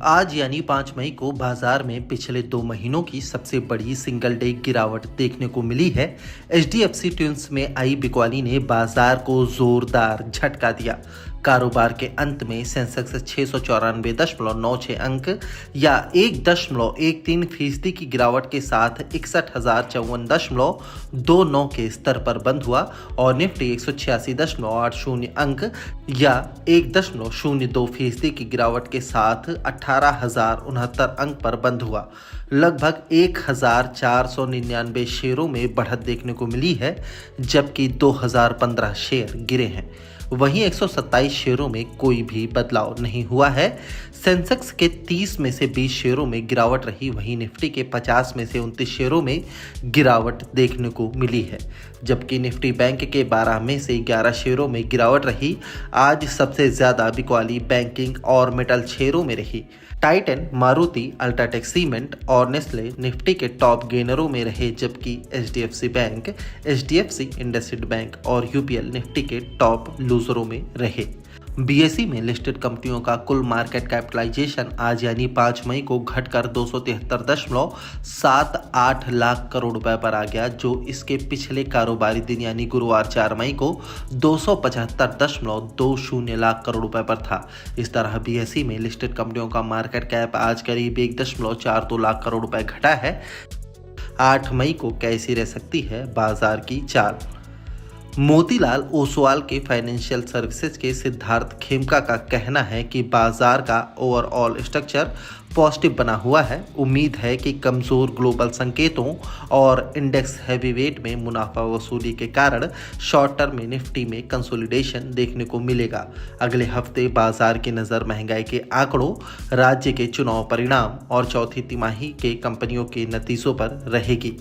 आज यानी 5 मई को बाजार में पिछले 2 महीनों की सबसे बड़ी सिंगल डे गिरावट देखने को मिली है। एचडीएफसी ट्विंस में आई बिकवाली ने बाजार को जोरदार झटका दिया। कारोबार के अंत में सेंसेक्स 694.96 अंक या 1.13% की गिरावट के साथ 61,054.29 के स्तर पर बंद हुआ और निफ्टी 186.80 अंक या 1.02% की गिरावट के साथ 18,069 अंक पर बंद हुआ। लगभग 1,499 शेयरों में बढ़त देखने को मिली है, जबकि 2,015 शेयर गिरे हैं। वहीं 127 शेयरों में कोई भी बदलाव नहीं हुआ है। सेंसेक्स के 30 में से 20 शेयरों में गिरावट रही, वहीं निफ्टी के 50 में से 29 शेयरों में गिरावट देखने को मिली है, जबकि निफ्टी बैंक के 12 में से 11 शेयरों में गिरावट रही। आज सबसे ज्यादा बिकवाली बैंकिंग और मेटल शेयरों में रही। टाइटन, मारुति, अल्ट्राटेक सीमेंट और नेस्ले निफ्टी के टॉप गेनरों में रहे, जबकि HDFC bank, HDFC, IndusInd bank और यूपीएल निफ्टी के टॉप लूजरों में रहे। बीएसई में लिस्टेड कंपनियों का कुल मार्केट कैपिटलाइजेशन आज यानी 5 मई को घटकर 273.78 लाख करोड़ रुपए पर आ गया, जो इसके पिछले कारोबारी दिन यानी गुरुवार 4 मई को 275.20 लाख करोड़ रुपए पर था। इस तरह बीएसई में लिस्टेड कंपनियों का मार्केट कैप आज करीब 1.42 लाख करोड़ रुपए घटा है। 8 मई को कैसी रह सकती है बाजार की चाल? मोतीलाल ओसवाल के फाइनेंशियल सर्विसेज के सिद्धार्थ खेमका का कहना है कि बाजार का ओवरऑल स्ट्रक्चर पॉजिटिव बना हुआ है। उम्मीद है कि कमजोर ग्लोबल संकेतों और इंडेक्स हैवीवेट में मुनाफा वसूली के कारण शॉर्ट टर्म में निफ्टी में कंसोलिडेशन देखने को मिलेगा। अगले हफ्ते बाजार की नज़र महंगाई के आंकड़ों, राज्य के चुनाव परिणाम और चौथी तिमाही के कंपनियों के नतीजों पर रहेगी।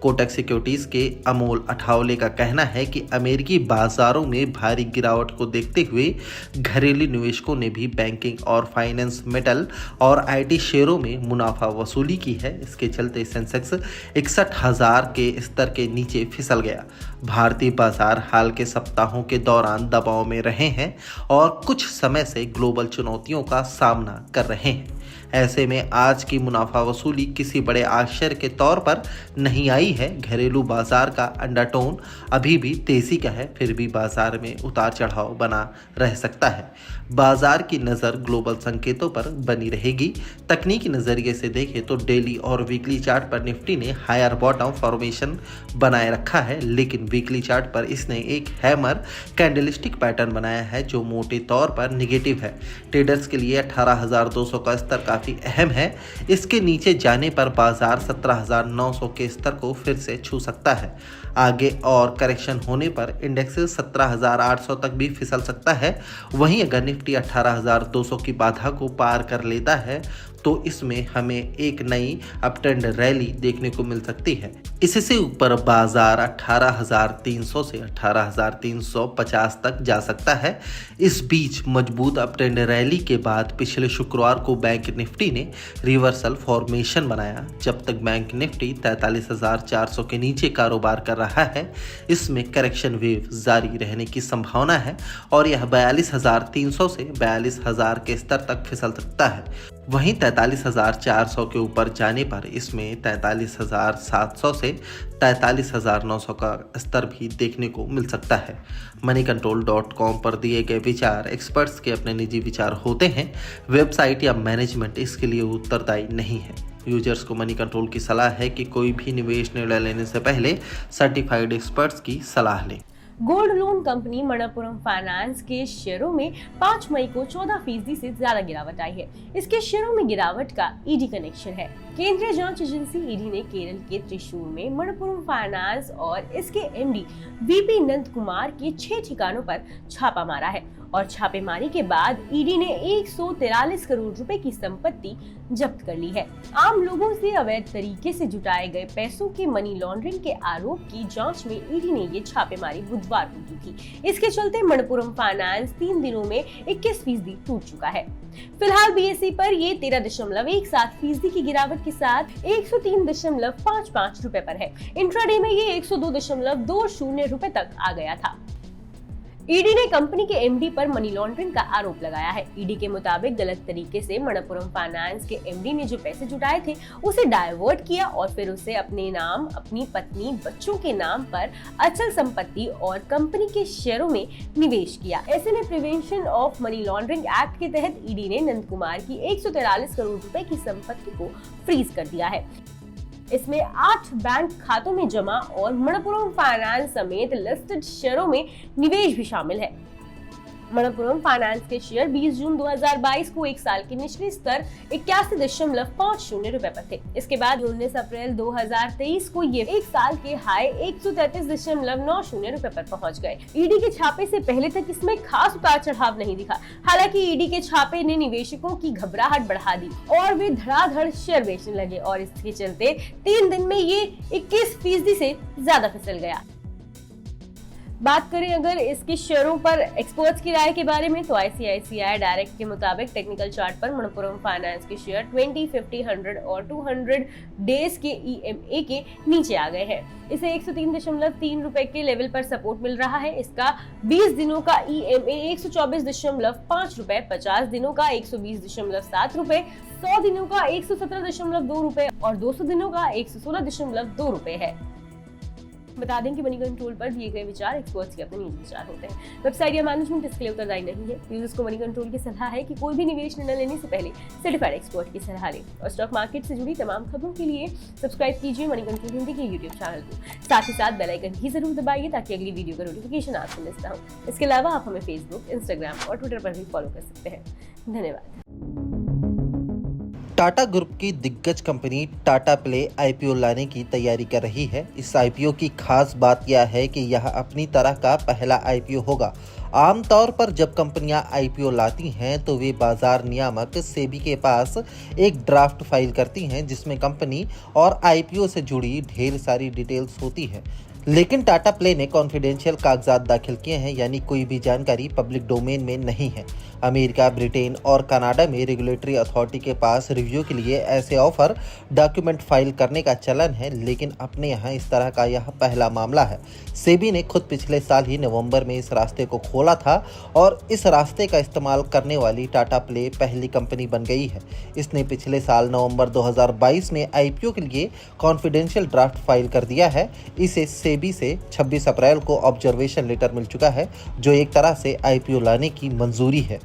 कोटक सिक्योरिटीज के अमोल अठावले का कहना है कि अमेरिकी बाजारों में भारी गिरावट को देखते हुए घरेलू निवेशकों ने भी बैंकिंग और फाइनेंस, मेटल और आईटी शेयरों में मुनाफा वसूली की है। इसके चलते सेंसेक्स 61,000 के स्तर के नीचे फिसल गया। भारतीय बाजार हाल के सप्ताहों के दौरान दबाव में रहे हैं और कुछ समय से ग्लोबल चुनौतियों का सामना कर रहे हैं। ऐसे में आज की मुनाफा वसूली किसी बड़े आश्चर्य के तौर पर नहीं आई है। घरेलू बाजार का अंडरटोन अभी भी तेजी का है, फिर भी बाजार में उतार चढ़ाव बना रह सकता है। बाजार की नज़र ग्लोबल संकेतों पर बनी रहेगी। तकनीकी नज़रिए से देखें तो डेली और वीकली चार्ट पर निफ्टी ने हायर बॉटम फॉर्मेशन बनाए रखा है, लेकिन वीकली चार्ट पर इसने एक हैमर कैंडलस्टिक पैटर्न बनाया है जो मोटे तौर पर निगेटिव है। ट्रेडर्स के लिए 18,200 का स्तर काफ़ी अहम है। इसके नीचे जाने पर बाजार 17,900 के स्तर को फिर से छू सकता है। आगे और करेक्शन होने पर इंडेक्स 17,800 तक भी फिसल सकता है। वहीं अगर निफ्टी 18,200 की बाधा को पार कर लेता है तो इसमें हमें एक नई अपट्रेंड रैली देखने को मिल सकती है। इससे ऊपर बाजार 18,300 से 18,350 तक जा सकता है। इस बीच मजबूत अपट्रेंड रैली के बाद पिछले शुक्रवार को बैंक निफ्टी ने रिवर्सल फॉर्मेशन बनाया। जब तक बैंक निफ्टी 43,400 के नीचे कारोबार कर रहा है, इसमें करेक्शन वेव जारी रहने की संभावना है और यह 42,300 से 42,000 के स्तर तक फिसल सकता है। वहीं 43,400 के ऊपर जाने पर इसमें 43,700 से 43,900 का स्तर भी देखने को मिल सकता है। moneycontrol.com पर दिए गए विचार एक्सपर्ट्स के अपने निजी विचार होते हैं। वेबसाइट या मैनेजमेंट इसके लिए उत्तरदायी नहीं है। यूजर्स को मनी कंट्रोल की सलाह है कि कोई भी निवेश निर्णय लेने से पहले सर्टिफाइड एक्सपर्ट्स की सलाह लें। Gold loan company Manappuram finance के शेयरों में 5 मई को 14% से ज्यादा गिरावट आई है। इसके शेयरों में गिरावट का ईडी कनेक्शन है। केंद्रीय जांच एजेंसी ईडी ने केरल के त्रिशूर में मनप्पुरम फाइनेंस और इसके एमडी वीपी नंद कुमार के 6 ठिकानों पर छापा मारा है और छापेमारी के बाद ईडी ने 143 करोड़ रुपए की संपत्ति जब्त कर ली है। आम लोगों से अवैध तरीके से जुटाए गए पैसों के मनी लॉन्ड्रिंग के आरोप की जांच में ईडी ने ये छापेमारी बुधवार को की थी। इसके चलते मनप्पुरम फाइनेंस 3 दिनों में 21% टूट चुका है। फिलहाल बीएसई पर ये 13.17% की गिरावट के साथ 103.55 रुपए पर है। इंट्राडे में ये 102.20 रुपए तक आ गया था। ईडी ने कंपनी के एमडी पर मनी लॉन्ड्रिंग का आरोप लगाया है। ईडी के मुताबिक गलत तरीके से मणप्पुरम फाइनेंस के एमडी ने जो पैसे जुटाए थे उसे डाइवर्ट किया और फिर उसे अपने नाम, अपनी पत्नी, बच्चों के नाम पर अचल संपत्ति और कंपनी के शेयरों में निवेश किया। ऐसे में prevention of money laundering act के तहत ईडी ने नंद कुमार की 143 करोड़ रुपए की संपत्ति को फ्रीज कर दिया है। इसमें 8 बैंक खातों में जमा और मणप्पुरम फाइनेंस समेत लिस्टेड शेयरों में निवेश भी शामिल है। मणप्पुरम फाइनेंस के शेयर 20 जून 2022 को एक साल के निचले स्तर 81.50 रुपए पर थे। इसके बाद 19 अप्रैल 2023 को ये एक साल के हाई 133.90 रुपए पर पहुंच गए। ईडी के छापे से पहले तक इसमें खास उतार चढ़ाव नहीं दिखा। हालांकि ईडी के छापे ने निवेशकों की घबराहट बढ़ा दी और वे धड़ाधड़ शेयर बेचने लगे और इसके चलते 3 दिन में ये 21% से ज्यादा फिसल गया। बात करें अगर इसके शेयरों पर एक्सपर्ट्स की राय के बारे में तो आईसीआईसीआई डायरेक्ट के मुताबिक टेक्निकल चार्ट पर मणप्पुरम फाइनेंस के शेयर 20, 50, 100 और 200 डेज के ईएमए के नीचे आ गए हैं। इसे 103.3 रुपए के लेवल पर सपोर्ट मिल रहा है। इसका 20 दिनों का ईएमए 124.5 रुपए, 50 दिनों का 120.7 रुपए, 100 दिनों का 117.2 रुपए और 200 दिनों का 116.2 रुपए है। बता दें कि मनी कंट्रोल पर दिए गए विचार एक्सपर्ट्स के अपने निजी विचार होते हैं। वेबसाइट या मैनेजमेंट इसके लिए उत्तरदायी नहीं है। यूजर्स को मनी कंट्रोल की सलाह है कि कोई भी निवेश निर्णय लेने से पहले सर्टिफाइड एक्सपर्ट की सलाह लें और स्टॉक मार्केट से जुड़ी तमाम खबरों के लिए सब्सक्राइब कीजिए मनी कंट्रोल हिंदी के यूट्यूब चैनल को। साथ ही साथ बेल आइकन भी जरूर दबाइए ताकि अगली वीडियो का नोटिफिकेशन आपको मिस ना हो। इसके अलावा आप हमें फेसबुक, इंस्टाग्राम और ट्विटर पर भी फॉलो कर सकते हैं। धन्यवाद। टाटा ग्रुप की दिग्गज कंपनी टाटा प्ले आईपीओ लाने की तैयारी कर रही है। इस आईपीओ की खास बात यह है कि यह अपनी तरह का पहला आईपीओ होगा। आमतौर पर जब कंपनियां आईपीओ लाती हैं तो वे बाजार नियामक सेबी के पास एक ड्राफ्ट फाइल करती हैं जिसमें कंपनी और आईपीओ से जुड़ी ढेर सारी डिटेल्स होती है। लेकिन टाटा प्ले ने कॉन्फिडेंशियल कागजात दाखिल किए हैं, यानी कोई भी जानकारी पब्लिक डोमेन में नहीं है। अमेरिका, ब्रिटेन और कनाडा में रेगुलेटरी अथॉरिटी के पास रिव्यू के लिए ऐसे ऑफर डॉक्यूमेंट फाइल करने का चलन है, लेकिन अपने यहाँ इस तरह का यह पहला मामला है। सेबी ने खुद पिछले साल ही नवंबर में इस रास्ते को खोला था और इस रास्ते का इस्तेमाल करने वाली टाटा प्ले पहली कंपनी बन गई है। इसने पिछले साल नवंबर 2022 में आईपीओ के लिए कॉन्फिडेंशियल ड्राफ्ट फाइल कर दिया है। इसे सेबी से 26 अप्रैल को ऑब्जर्वेशन लेटर मिल चुका है, जो एक तरह से आईपीओ लाने की मंजूरी है।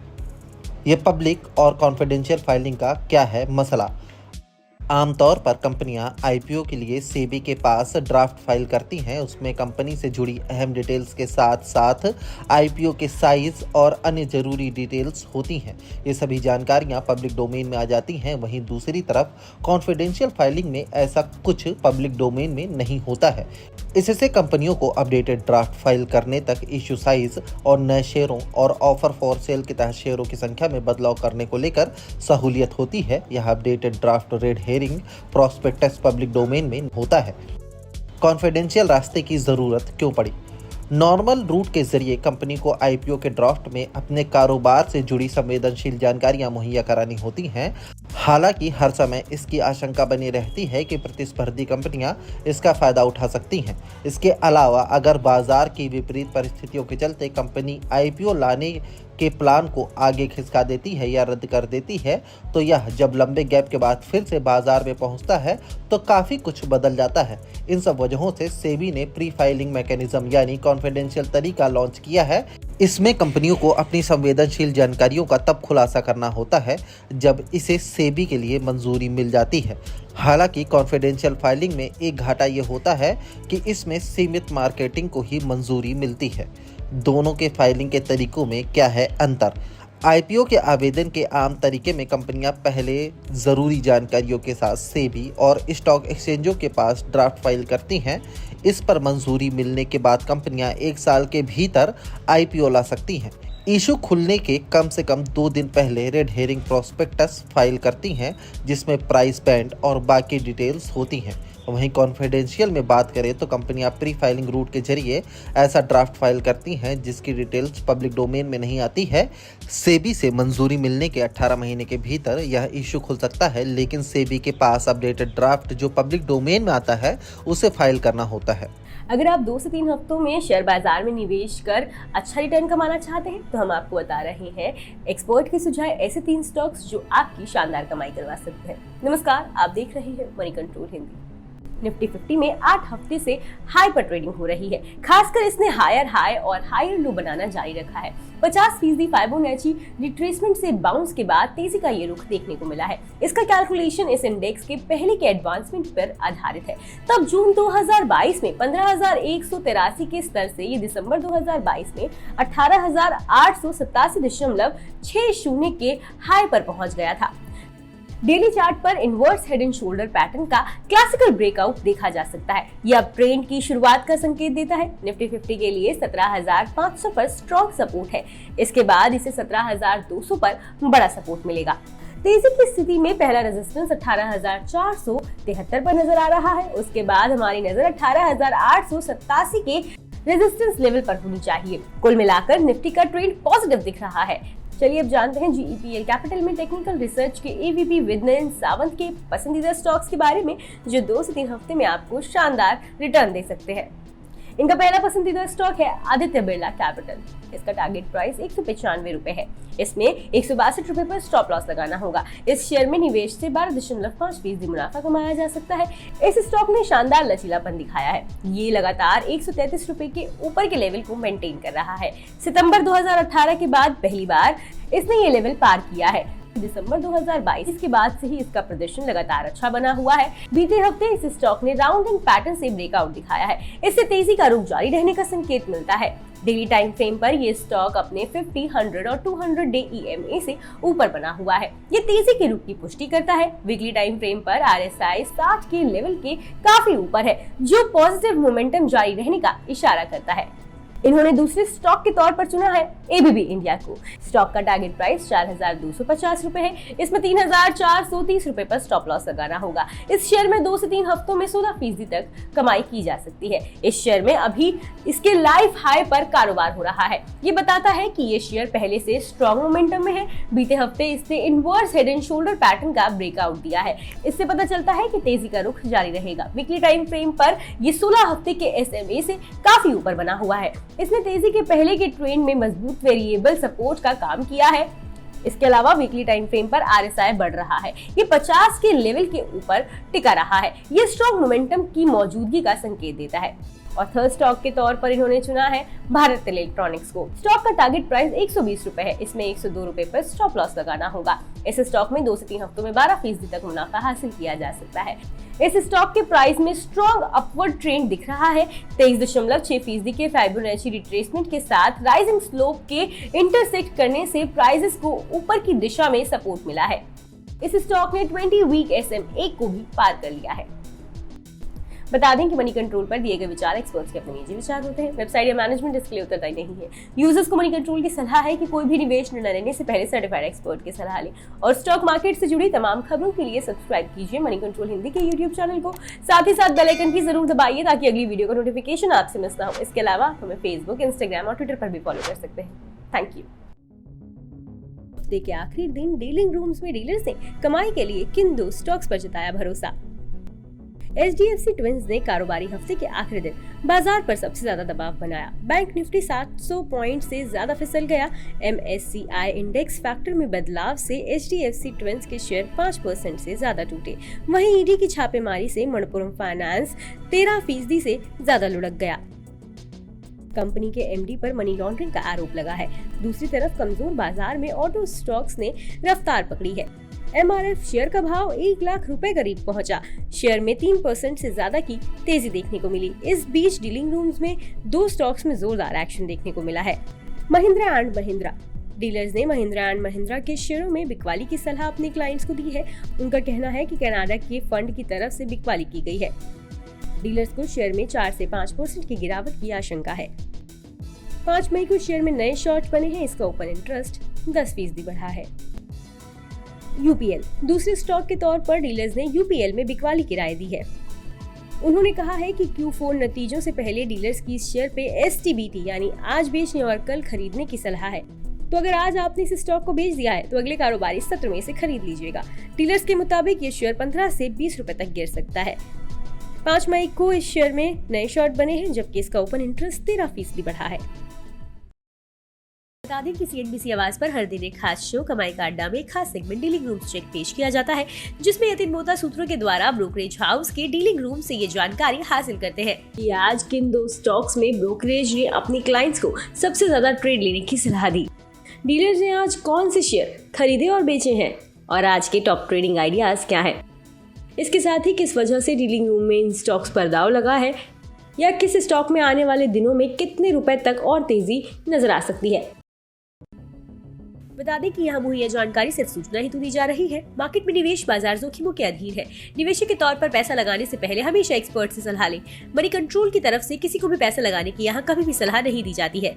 ये पब्लिक और कॉन्फिडेंशियल फाइलिंग का क्या है मसला? आमतौर पर कंपनियां आईपीओ के लिए सेबी के पास ड्राफ्ट फाइल करती हैं। उसमें कंपनी से जुड़ी अहम डिटेल्स के साथ साथ आईपीओ के साइज और अन्य जरूरी डिटेल्स होती हैं। ये सभी जानकारियां पब्लिक डोमेन में आ जाती हैं। वहीं दूसरी तरफ कॉन्फिडेंशियल फाइलिंग में ऐसा कुछ पब्लिक डोमेन में नहीं होता है। इससे कंपनियों को अपडेटेड ड्राफ्ट फाइल करने तक इश्यू साइज और नए शेयरों और ऑफर फॉर सेल के तहत शेयरों की संख्या में बदलाव करने को लेकर सहूलियत होती है। यह updated draft red herring prospectus public domain में होता है। कॉन्फिडेंशियल रास्ते की जरूरत क्यों पड़ी? नॉर्मल रूट के जरिए कंपनी को आईपीओ के ड्राफ्ट में अपने कारोबार से जुड़ी संवेदनशील जानकारियां मुहैया करानी होती हैं। हालांकि हर समय इसकी आशंका बनी रहती है कि प्रतिस्पर्धी कंपनियां इसका फायदा उठा सकती हैं। इसके अलावा अगर बाजार की विपरीत परिस्थितियों के चलते कंपनी आईपीओ लाने के प्लान को आगे खिसका देती है या रद्द कर देती है, तो यह जब लंबे गैप के बाद फिर से बाजार में पहुंचता है तो काफ़ी कुछ बदल जाता है। इन सब वजहों से सेबी ने प्री फाइलिंग मैकेनिज्म यानी कॉन्फिडेंशियल तरीका लॉन्च किया है। इसमें कंपनियों को अपनी संवेदनशील जानकारियों का तब खुलासा करना होता है जब इसे सेबी के लिए मंजूरी मिल जाती है। हालांकि कॉन्फिडेंशियल फाइलिंग में एक घाटा ये होता है कि इसमें सीमित मार्केटिंग को ही मंजूरी मिलती है। दोनों के फाइलिंग के तरीकों में क्या है अंतर? आईपीओ के आवेदन के आम तरीके में कंपनियां पहले ज़रूरी जानकारियों के साथ सेबी और स्टॉक एक्सचेंजों के पास ड्राफ्ट फाइल करती हैं। इस पर मंजूरी मिलने के बाद कंपनियां 1 साल के भीतर आईपीओ ला सकती हैं। इशू खुलने के कम से कम 2 दिन पहले रेड हेरिंग प्रॉस्पेक्टस फाइल करती हैं, जिसमें प्राइस बैंड और बाकी डिटेल्स होती हैं। वहीं कॉन्फिडेंशियल में बात करें तो कंपनियां प्री फाइलिंग रूट के जरिए ऐसा ड्राफ्ट फाइल करती हैं जिसकी डिटेल्स पब्लिक डोमेन में नहीं आती है। सेबी से मंजूरी मिलने के 18 महीने के भीतर यह इशू खुल सकता है, लेकिन सेबी के पास अपडेटेड ड्राफ्ट जो पब्लिक डोमेन में आता है उसे फाइल करना होता है। अगर आप 2 से 3 हफ्तों में शेयर बाजार में निवेश कर अच्छा रिटर्न कमाना चाहते हैं तो हम आपको बता रहे हैं एक्सपर्ट के सुझाव ऐसे 3 स्टॉक्स जो आपकी शानदार कमाई करवा सकते हैं। नमस्कार, आप देख रहे हैं मनी कंट्रोल हिंदी। निफ्टी 50 में 8 हफ्ते से हाई पर ट्रेडिंग हो रही है। खासकर इसने हायर हाई और हायर लो बनाना जारी रखा है। 50% फिबोनाची रिट्रेसमेंट से बाउंस के बाद तेजी का ये रुख देखने को मिला है। इसका कैलकुलेशन इस इंडेक्स के पहले के एडवांसमेंट पर आधारित है। तब जून 2022 में 15,183 के स्तर से ये दिसंबर 2022 में 18,887.60 के हाई पर पहुंच गया था। डेली चार्ट पर inverse head and shoulder pattern का क्लासिकल ब्रेकआउट देखा जा सकता है। यह ट्रेंड की शुरुआत का संकेत देता है। निफ्टी 50 के लिए 17,500 पर स्ट्रॉन्ग सपोर्ट है। इसके बाद इसे 17,200 पर बड़ा सपोर्ट मिलेगा। तेजी की स्थिति में पहला रेजिस्टेंस 18,473 पर नजर आ रहा है। उसके बाद हमारी नजर 18,887 के रेजिस्टेंस लेवल पर होनी चाहिए। कुल मिलाकर निफ्टी का ट्रेंड पॉजिटिव दिख रहा है। चलिए अब जानते हैं GEPL कैपिटल में टेक्निकल रिसर्च के AVP विद्यन सावंत के पसंदीदा स्टॉक्स के बारे में जो 2 से 3 हफ्ते में आपको शानदार रिटर्न दे सकते हैं। इनका पहला पसंदीदा स्टॉक है आदित्य बिरला कैपिटल। इसका टारगेट प्राइस 195 रुपए है। इसमें 162 रुपए पर स्टॉप लॉस लगाना होगा। इस शेयर में निवेश से 12.5% मुनाफा कमाया जा सकता है। इस स्टॉक ने शानदार लचीलापन दिखाया है। ये लगातार 133 रुपए के ऊपर के लेवल को मेंटेन कर रहा है। सितंबर 2018 के बाद पहली बार इसने ये लेवल पार किया है। दिसंबर 2022 के बाद से ही इसका प्रदर्शन लगातार अच्छा बना हुआ है। बीते हफ्ते इस स्टॉक ने राउंडिंग पैटर्न से ब्रेकआउट दिखाया है। इससे तेजी का रुख जारी रहने का संकेत मिलता है। डेली टाइम फ्रेम पर ये स्टॉक अपने 50, 100 और 200 डे EMA से ऊपर बना हुआ है। ये तेजी के रुख की पुष्टि करता है। वीकली टाइम फ्रेम पर RSI 60 के लेवल के काफी ऊपर है, जो पॉजिटिव मोमेंटम जारी रहने का इशारा करता है। इन्होंने दूसरे स्टॉक के तौर पर चुना है ABB इंडिया को। स्टॉक का टारगेट प्राइस 4,250 रुपए है। इसमें 3,430 रुपए पर स्टॉप लॉस लगाना होगा। इस शेयर में 2 से 3 हफ्तों में 16% तक कमाई की जा सकती है। इस शेयर में अभी इसके लाइफ हाई पर कारोबार हो रहा है। ये बताता है कि ये शेयर पहले से स्ट्रॉन्ग मोमेंटम में है। बीते हफ्ते इसने inverse head and shoulder pattern का ब्रेकआउट दिया है। इससे पता चलता है कि तेजी का रुख जारी रहेगा। वीकली टाइम फ्रेम पर ये 16 हफ्ते के SMA से काफी ऊपर बना हुआ है। इसने तेजी के पहले के ट्रेंड में मजबूत वेरिएबल सपोर्ट का काम किया है। इसके अलावा वीकली टाइम फ्रेम पर RSI बढ़ रहा है। ये 50 के लेवल के ऊपर टिका रहा है। ये स्ट्रॉन्ग मोमेंटम की मौजूदगी का संकेत देता है। और थर्ड स्टॉक के तौर पर इन्होंने चुना है भारत तेल इलेक्ट्रॉनिक्स को। स्टॉक का टारगेट प्राइस 120 रुपए है। इसमें 102 रुपए पर स्टॉप लॉस लगाना होगा। इस स्टॉक में 2 से 3 हफ्तों में 12% तक मुनाफा हासिल किया जा सकता है। इस स्टॉक के प्राइस में स्ट्रॉन्ग अपवर्ड ट्रेंड दिख रहा है। 23.6% के फिबोनाची रिट्रेसमेंट के साथ राइजिंग स्लोप के इंटरसेक्ट करने से प्राइसेस को ऊपर की दिशा में सपोर्ट मिला है। इस स्टॉक ने 20 वीक SMA को भी पार कर लिया है। बता दें कि मनी कंट्रोल पर दिए गए विचार एक्सपर्ट्स के अपने निजी विचार होते हैं। वेबसाइट या मैनेजमेंट इसके लिए उत्तरदायी नहीं है। यूजर्स को मनी कंट्रोल की सलाह है कि कोई भी निवेश निर्णय लेने से पहले सर्टिफाइड एक्सपर्ट की सलाह लें। और स्टॉक मार्केट से जुड़ी तमाम खबरों के लिए सब्सक्राइब कीजिए मनी कंट्रोल हिंदी के YouTube चैनल को। साथ ही साथ बेल आइकन की जरूर दबाइए ताकि अगली वीडियो का नोटिफिकेशन आपसे मिस ना हो। इसके अलावा हमें फेसबुक, इंस्टाग्राम और ट्विटर पर भी फॉलो कर सकते हैं। Thank you. हफ्ते के आखिरी दिन डीलिंग रूम्स में डीलर्स ने कमाई के लिए किन 2 स्टॉक्स पर जताया भरोसा। HDFC ट्विंस ने कारोबारी हफ्ते के आखिरी दिन बाजार पर सबसे ज्यादा दबाव बनाया। बैंक निफ्टी 700 पॉइंट से ज्यादा फिसल गया। MSCI इंडेक्स फैक्टर में बदलाव से HDFC ट्विंस के शेयर 5% से ज्यादा टूटे। वहीं ED की छापेमारी से मणप्पुरम फाइनेंस 13% से ज्यादा लुढ़क गया। कंपनी के MD पर मनी लॉन्ड्रिंग का आरोप लगा है। दूसरी तरफ कमजोर बाजार में ऑटो स्टॉक्स ने रफ्तार पकड़ी है। MRF शेयर का भाव 1 लाख रुपए करीब पहुंचा। शेयर में 3% से ज्यादा की तेजी देखने को मिली। इस बीच डीलिंग रूम्स में 2 स्टॉक्स में जोरदार एक्शन देखने को मिला है। महिंद्रा एंड महिंद्रा डीलर्स ने महिंद्रा एंड महिंद्रा के शेयरों में बिकवाली की सलाह अपने क्लाइंट्स को दी है। उनका कहना है कि कनाडा के फंड की तरफ से बिकवाली की गई है। डीलर्स को शेयर में 4 से 5% की गिरावट की आशंका है। 5 मई को शेयर में नए शॉर्ट बने हैं। इसका ओपन इंटरेस्ट 10% बढ़ा है। UPL दूसरे स्टॉक के तौर पर डीलर्स ने UPL में बिकवाली की राय दी है। उन्होंने कहा है कि Q4 नतीजों से पहले डीलर्स की इस शेयर पे STBT यानी आज बेचने और कल खरीदने की सलाह है। तो अगर आज आपने इस स्टॉक को बेच दिया है तो अगले कारोबारी सत्र में इसे खरीद लीजिएगा। डीलर्स के मुताबिक ये शेयर 15 से 20 रुपए तक गिर सकता है। 5 मई को इस शेयर में नए शॉर्ट बने हैं, जबकि इसका ओपन इंटरेस्ट 13% बढ़ा है। बता दें कि CNBC आवाज पर हर दिन एक खास शो कमाई का अड्डा में एक खास सेगमेंट डीलिंग रूम चेक पेश किया जाता है, जिसमें यतिन मोहता सूत्रों के द्वारा ब्रोकरेज हाउस के डीलिंग रूम से ये जानकारी हासिल करते हैं कि आज किन 2 स्टॉक्स में ब्रोकरेज ने अपनी क्लाइंट्स को सबसे ज्यादा ट्रेड लेने की सलाह दी, डीलर्स ने आज कौन से शेयर खरीदे और बेचे हैं, और आज के टॉप ट्रेडिंग आइडियाज क्या है। इसके साथ ही किस वजह से डीलिंग रूम में इन स्टॉक्स पर दाव लगा है, या किस स्टॉक में आने वाले दिनों में कितने रुपए तक और तेजी नजर आ सकती है। बता दें कि यहाँ मुहैया जानकारी सिर्फ सूचना हेतु दी जा रही है। मार्केट में निवेश बाजार जोखिमों के अधीन है। निवेशक के तौर पर पैसा लगाने से पहले हमेशा एक्सपर्ट से सलाह लें। मनी कंट्रोल की तरफ से किसी को भी पैसा लगाने की यहाँ कभी भी सलाह नहीं दी जाती है।